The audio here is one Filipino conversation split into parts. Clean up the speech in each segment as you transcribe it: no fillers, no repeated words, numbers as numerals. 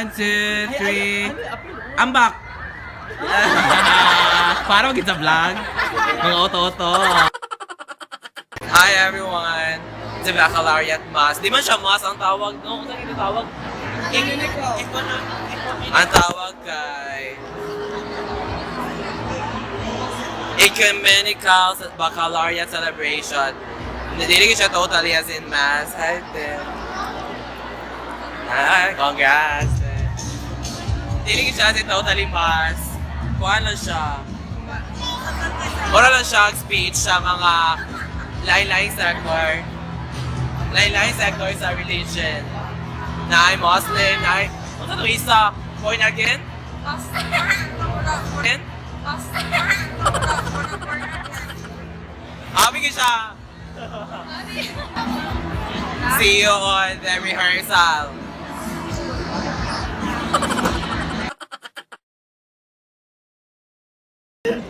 1, 2, 3. Ambak! Para maging sa vlog. Mga oto-oto. Hi everyone! It's a baccalaureate mass. Di man siya mass ang tawag, no? Kung saan yung tawag? Ang tawag kay Ecumenical Baccalaureate Celebration. Hindi ko siya totally as in mass. Hi, Tim. Hi, congrats. Hindi ko siya as in totally mass. Kuha lang siya. Mura lang siya speech sa mga lain-lain sector. Lain-lain sector sa religion. Na ay Muslim, na ay... Ano ito isa? Born again? Again? Habig siya. See you on the rehearsal.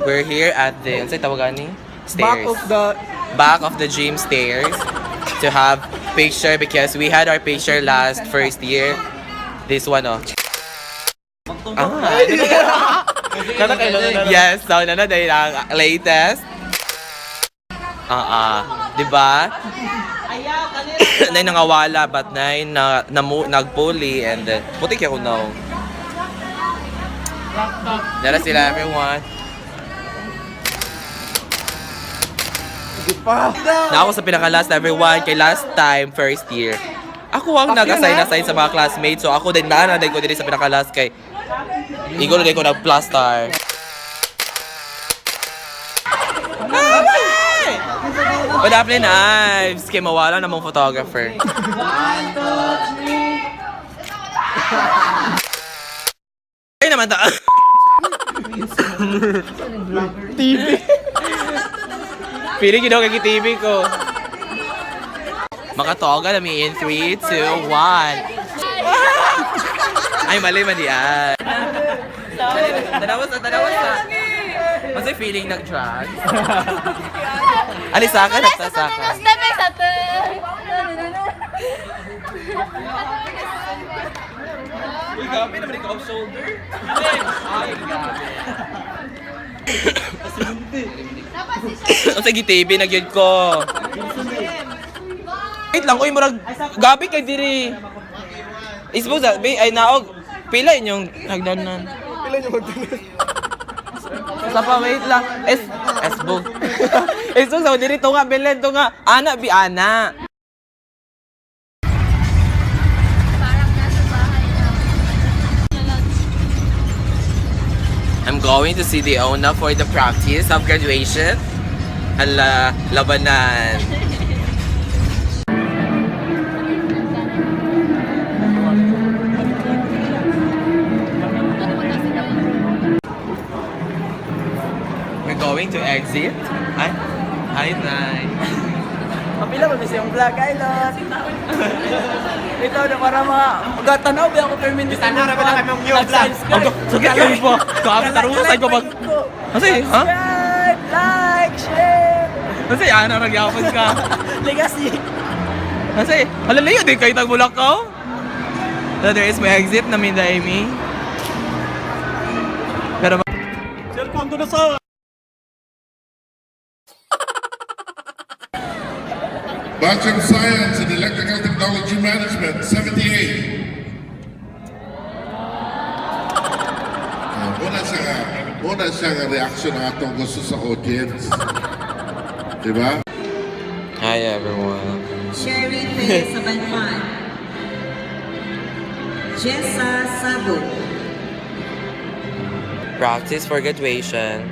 We're here at the, ano sa'yo tawagan ni? Stairs. Back of the gym stairs to have picture because we had our picture last first year. This one, oh. Yes, so na dahil ang latest. Diba? Nay nangawala but nay nagpuli and then putik ako now. Dala sila everyone. Na ako sa pinaka-last everyone kay last time first year. Ako ang nag-assign sa mga classmates so ako din na ko din sa pinaka-last kay Igor din ko nag-plaster. Padapli knives kay mawala na mong photographer. Ay naman ta. TV. Feeling kay TV ko. Makatoga na in 3, 2, 1. Ay, mali diyan. Tanawas sa. Masay feeling nag-drag. Alisaka, nagsasaka. Uy, gabi naman ikaw off-shoulder. Ay, gabi. Ang sige TV, nagyod ko. Wait lang, uy, murag gabi kay diri. Isbog sa, ay naog. Pila inyong nagdanan. Pila inyong nagdanan. Sa pa, wait lang. Esbog. Esbog sa diri, to nga, Belen, to nga. Ana, bi ana. I'm going to see the owner for the practice of graduation. Hala, labanan. We're going to exit. Hi, Nay. Kapila ba kasi yung vlog, idol? Ito na para magatanaw ba ako permanent. Tanaw ra ba kami yung vlog? Sige kayo po. Kaami tarusan ko mag. Kasi, ha? Subscribe, like, share. Kasi ana nagyapon ka. Legacy. Kasi halalayo din kay tagulak ko. So there is my exit na Minda Amy. Pero cellphone ko na sa Bachelor of Science in Electrical Technology Management, 78. Muna siyang reaction na itong gusto sa audience. Diba? Hi everyone. Sherry Faye Sabanman. Jessa Sabo. Practice for graduation.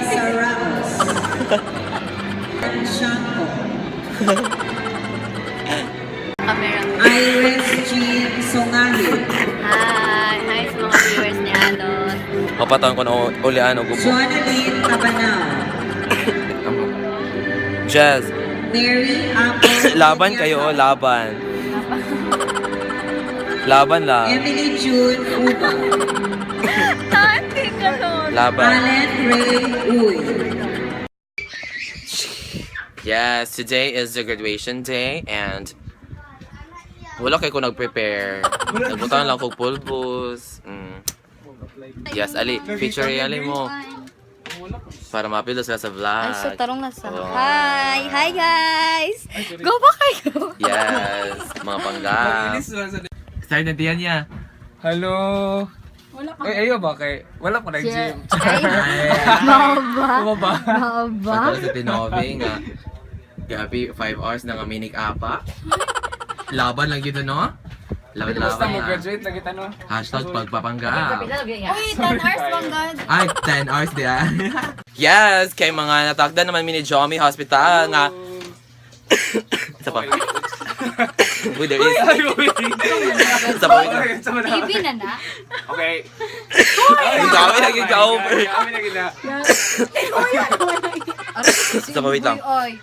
Saramos. Shanko. Iris Jean Songari. Hi sa mga viewers ni Ados. Kapataon ko na ulian o gupo. Jonathan Tabanao. Jazz. Mary Apple. Laban kayo, laban. Laban lang. Emily June Uba. Tati ka nun. Laban. Allen Ray Uy. Yes, today is the graduation day and Wala kay ko nag-prepare. Nagbutang lang kong pulbos. Yes, Ali. Feature Ali mo. Para mapilo sila sa vlog. Ay, so tarong na sa. Oh. Hi! Hi, guys! Go ba kayo? Yes, mga panggap. Start na diyan niya. Hello. Ay, ayo ba kay? Wala ko nag-gym. Ay, maaba. Maba. Maaba. Pagkala sa Tinove nga. Gabi, 5 hours na nga minik apa. Laban lang yun, no? Basta Laban mo na. graduate lagi tanong. Hashtag pagpapanggap. Uy, 10 hours bang God? Ay, 10 hours diyan. Yes, kay mga natagda naman mini Jomi Hospital nga. Isa pa. Uy, there is. Isa pa. Ibi na na. Okay. Ang dami lagi ka-over. Kami lagi na. Isa pa, wait lang. Oy.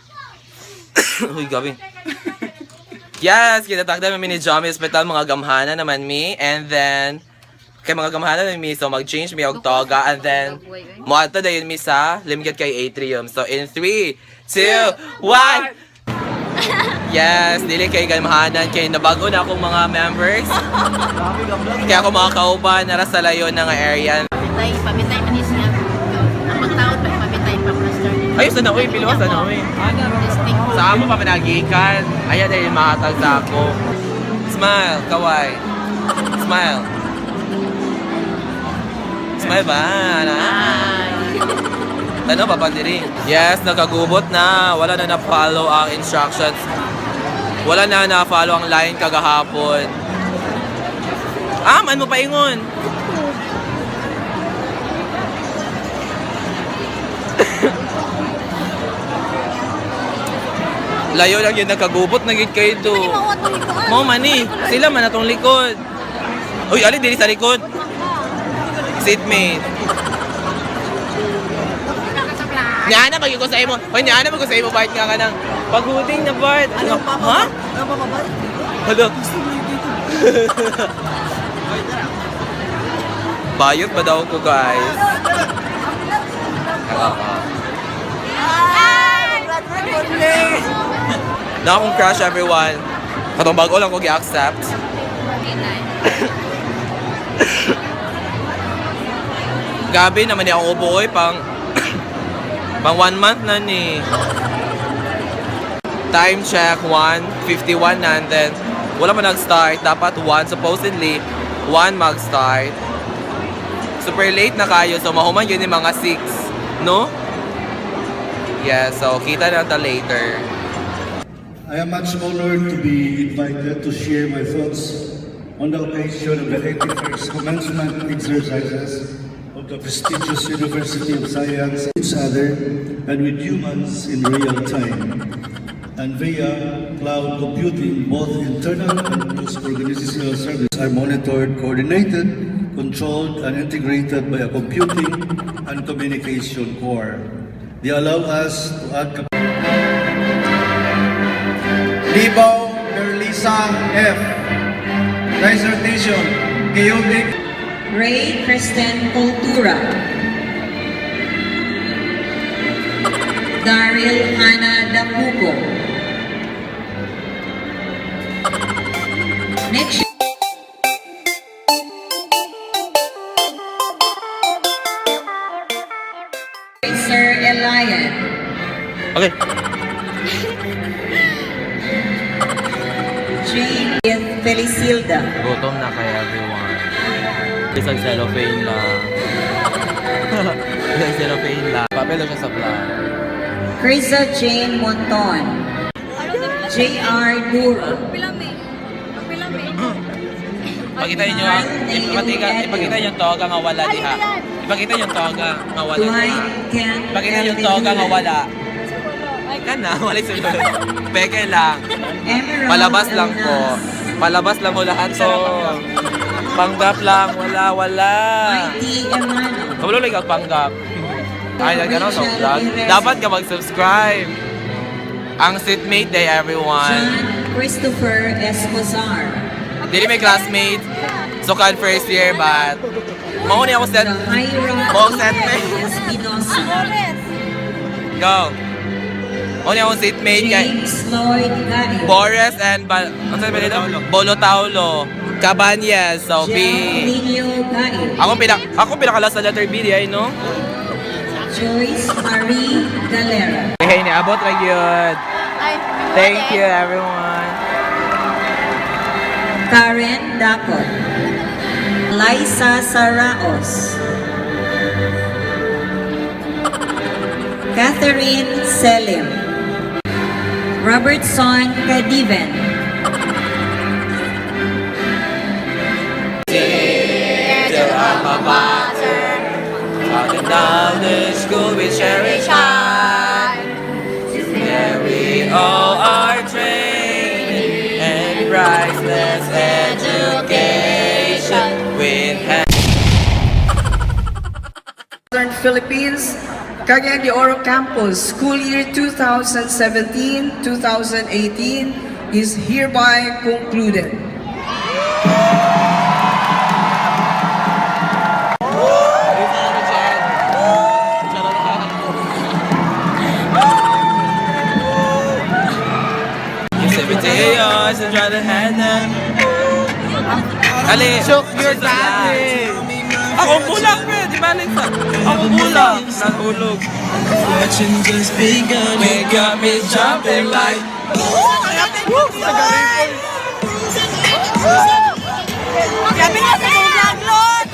Uy, gabi. Yes, kinatagda naman ni Jomi Hospital, mga gamhana naman mi. And then, kay mga gamhana naman mi, so mag-change mi og toga. And then, muadto dayon mi sa limgat kay atrium. So, in 3, 2, 1! Yes, dili kay gamhanan. Kay nabago na akong mga members. Kaya ako mga kauban, nara sa layon na nga area. Pamitay manis nga. Ang magtaon pa, pamitay pa plaster. Ayos na uy, piluwas na uy. Sa amo pa managikan. Ayan dahil makatag sa ako. Smile, kaway. Smile. Smile ba? Ano pa pandiri? Yes, nakagubot na. Wala na na-follow ang instructions. Wala na na-follow ang line kagahapon. Man mo paingon. Layo lang yun, nakagubot na gid kayo to. Mo mani, sila man atong likod. Uy, ali diri sa likod. Seatmate. Niana magyo ko sa imo. Hoy, niana magyo sa imo Bart nga kanang paghuting na Bart. Ano? Ha? Ano pa ba? Hello. Bayot ba daw ko, guys? Na akong crush everyone. Katong bago lang ko gi-accept. Gabi naman niya akong ubo pang 1 month na ni. Time check 1:51 na and then wala man nag-start. Dapat 1 supposedly 1 mag-start. Super late na kayo so mahuman yun yung mga 6, no? Yeah, so kita natin later. I am much honored to be invited to share my thoughts on the occasion of the 81st commencement exercises of the prestigious University of Science each other and with humans in real time and via cloud computing. Both internal and post-organizational services are monitored, coordinated, controlled and integrated by a computing and communication core. They allow us to add Libaw Berlisa F. Dissertation, Chaotic. Ray Kristen Cultura. Daryl Hannah Dapuco. Next. Sir Elian. Okay. Jane Felicilda. Gutom na kay everyone. Isang cellophane lang. Isang cellophane lang. Papel lang siya sa vlog. Krisa Jane Monton. J.R. Duro. Ipakita niyo ipakita yung toga nga wala diha. Ipakita yung toga nga wala diha. Ipakita yung toga nga wala. Kana, wala sunod. Peke lang. Palabas lang po. Palabas lang mo lahat to. Panggap lang, wala. Kabalo lang ang panggap. Ay, nagano sa vlog. Dapat ka mag-subscribe. Ang seatmate day, everyone. John Christopher Esposar. Dili may classmate. So, kan first year, but mauni ako set. Zahaira Mo setmate. Espinosa. Go. O niya akong seatmate kay James Lloyd Gaio. Borres and ano sabi nito? Bolo Taulo. Cabañas. So, B. Leo Gaio. Ako pinakalas sa letter B, di ay, no? Joyce Marie Galera. Hey, niabot ra gyud. Thank you, everyone. Karen Dacot. Liza Saraos. Catherine Selim. Robertson Cadiven. Dear alma mater, talking down the school we cherish high. There we all are trained in priceless education with Northern Philippines, Cagayan de Oro Campus, school year 2017-2018 is hereby concluded. Years and try to hand them. Ali, shook your daddy. Ako bulak, pre. Di ba nito? Ako bulak. Nahulog. Watching just begun. We got me jumping like. Grabe nga sa vlog, Lord!